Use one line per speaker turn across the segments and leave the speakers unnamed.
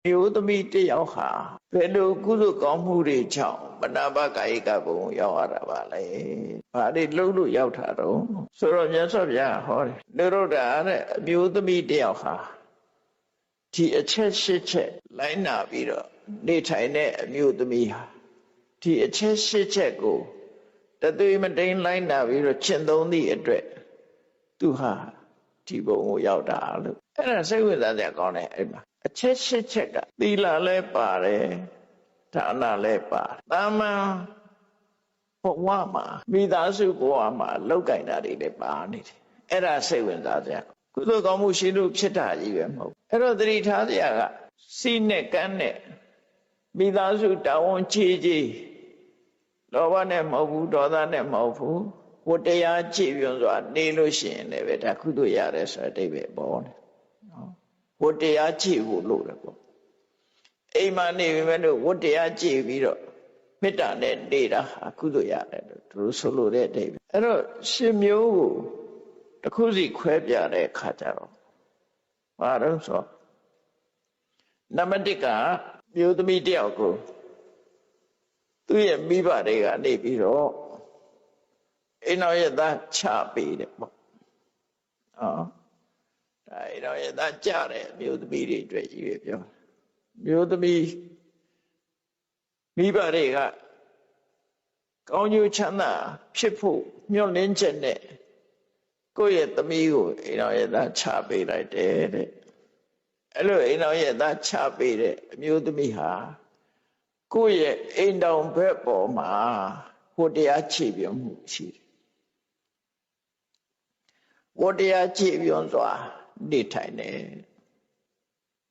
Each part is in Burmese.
မျိုးသမီးတယောက်ဟာဘယ်လိုကုသိုလ်ကောင်းမှုတွေကြောင့်မနာပကာယကဘုံရောက်ရတာပါလဲ။ဘာတွေလုပ်လို့ရောက်တာတော့ဆိုတော့မြတ်စွာဘုရားဟောတယ်။နိရောဓတဲ့အမျိုးသမီးတယောက်ဟာဒီအချက်၈ချက်လိုက်နာပြီးတော့နေထိုင်တဲ့အမျိုးသမီးဟာဒီအချက်၈ချက်ကိုတသွေးမတိန်လိုက်နာပြီးတော့ကျင့်သုံးသည့်အတွက်သူဟာဒီဘုံကိုရောက်တာလို့အဲ့ဒါစိတ်ဝင်စားစရာကောင်းတယ်အဲ့မှာအချက်၈ချက်ကသီလလည်းပါတယ်ဒါနလည်းပါတယ်တာမန်ဘဝမှာမိသားစုဘဝမှာလောက်ကင်တာတွေလည်းပါနေတယ်အဲ့ဒါစိတ်ဝင်စားစရာကုသိုလ်ကောင်းမှုရှိလို့ဖြစ်တာကြီးပဲမဟုတ်အဲ့တော့သတိထားစရာကစီးနဲ့ကန်းနဲ့မိသားစုတာဝန်ကြီးလောဘနဲ့မဟုတ်ဘူးဒေါသနဲ့မဟုတ်ဘူးဝတ္တရားကြည်ပြွန်စွာနေလို့ရှိရင်လည်းပဲဒါကုသိုလ်ရတယ်ဆိုတဲ့အဓိပ္ပာယ်ပေါ်တယ်နော်ဝတ္တရားကြည်ဖို့လို့တယ်ပေါ့အိမ်မှာနေပြီမဲ့လို့ဝတ္တရားကြည်ပြီးတော့မေတ္တာနဲ့နေတာဟာကုသိုလ်ရတယ်လို့သူတို့ဆိုလို့တဲ့အဓိပ္ပာယ်အဲ့တော့ရှင်မျိုးကိုတစ်ခုစီခွဲပြတဲ့အခါကျတော့ဘာလို့ဆိုနံပါတ်1ကမျိုးသမီးတယောက်ကိုသူ့ရဲ့မိဘတွေကနေပြီးတော့အိမ်တော်ရဲ့သားချပေးတယ်ပေါ့ဒါအိမ်တော်ရဲ့သားကြတယ်မျိုးသမီးတွေအတွက်ကြီးပဲပြောမျိုးသမီးမိဘတွေကကောင်းကျိုးချမ်းသာဖြစ်ဖို့မျှော်လင့်ချက်နဲ့ကိုယ့်ရဲ့သမီးကိုအိမ်တော်ရဲ့သားချပေးလိုက်တယ်တဲ့အဲ့လိုအိမ်တော်ရဲ့သားချပေးတဲ့အမျိုးသမီးဟာကိုယ့်ရဲ့အိမ်တော်ဘက်ပေါ်မှာဟိုတရားခြေပြုံးမှုရှိတယ်ဝတ္တရားခြေပြုံးစွာနေထိုင်တယ်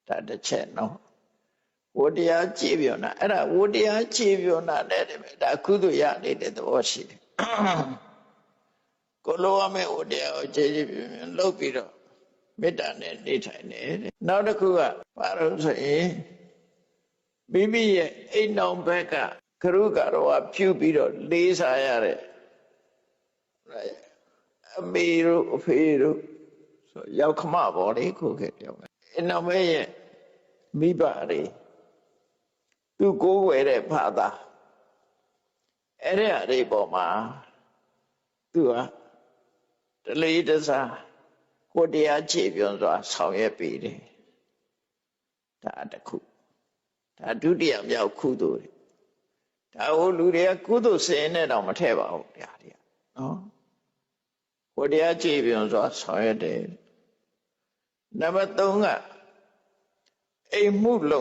ဒါတစ်ချက်နော်ဝတ္တရားခြေပြုံးတာအဲ့ဒါဝတ္တရားခြေပြုံးတာလည်းဒါကုသိုလ်ရနေတဲ့သဘောရှိတယ်ကိုလိုရမယ့်ဝတ္တရားကိုခြေပြုံးလုပ်ပြီးတော့မေတ္တာနဲ့နေထိုင်တယ်နောက်တစ်ခုကဘာလို့ဆိုရင်မိမိရဲ့အိမ်တော်ဘက်ကကရုကရောပြုပြီးတော့လေးစားရတဲ့အမေတို့အဖေတို့ဆိုရောက်ခမပေါ်လေခုခေတ်ပြောမယ်အိမ်တော်ဘက်ရဲ့မိဘတွေသူကိုးဝယ်တဲ့ဘာသာအဲ့ဒီအရေးပေါ်မှာသူကတလေးတစားကိုတရားခြေပြုံးစွာဆောင်ရွက်ပေးတယ်ဒါတစ်ခုဒါဒုတိယမြောက်ကုသိုလ်ဒါဟိုလူတွေကကုသိုလ်စင်နဲ့တော့မထည့်ပါဘူးဗျာဒီနော်ကိုတရားကြည်ပြုံစွာဆောင်ရွက်တယ်နံပါတ်3ကအိမ်မှုလုံ